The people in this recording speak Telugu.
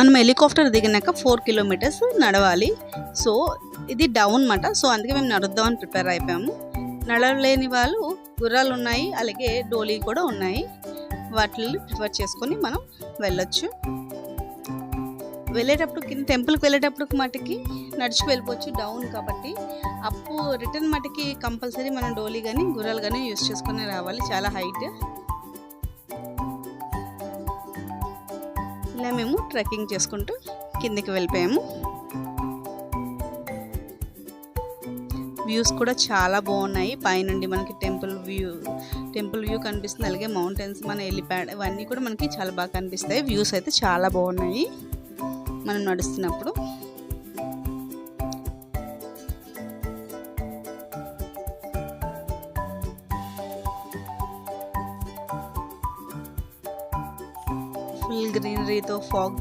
మనం హెలికాప్టర్ దిగినాక 4 కిలోమీటర్స్ నడవాలి. సో ఇది డౌన్ అన్నమాట. సో అందుకే మేము నడుద్దామని ప్రిపేర్ అయిపోయాము. నడవలేని వాళ్ళు గుర్రాలు ఉన్నాయి, అలాగే డోలీ కూడా ఉన్నాయి. వాటిని ప్రిఫర్ చేసుకొని మనం వెళ్ళొచ్చు. వెళ్ళేటప్పుడు టెంపుల్కి వెళ్ళేటప్పుడు మటుకి నడిచి వెళ్ళిపోవచ్చు, డౌన్ కాబట్టి. రిటర్న్ మటుకి కంపల్సరీ మనం డోలీ కానీ గుర్రాలు కానీ యూస్ చేసుకొని రావాలి, చాలా హైట్. ఇలా మేము ట్రెక్కింగ్ చేసుకుంటూ కిందికి వెళ్ళిపోయాము. వ్యూస్ కూడా చాలా బాగున్నాయి. పైనుండి మనకి టెంపుల్ వ్యూ కనిపిస్తుంది, అలాగే మౌంటైన్స్, మన హెలిప్యాడ్ ఇవన్నీ కూడా మనకి చాలా బాగా కనిపిస్తాయి. వ్యూస్ అయితే చాలా బాగున్నాయి మనం నడుస్తున్నప్పుడు. ఫుల్ గ్రీనరీతో, ఫాగ్తో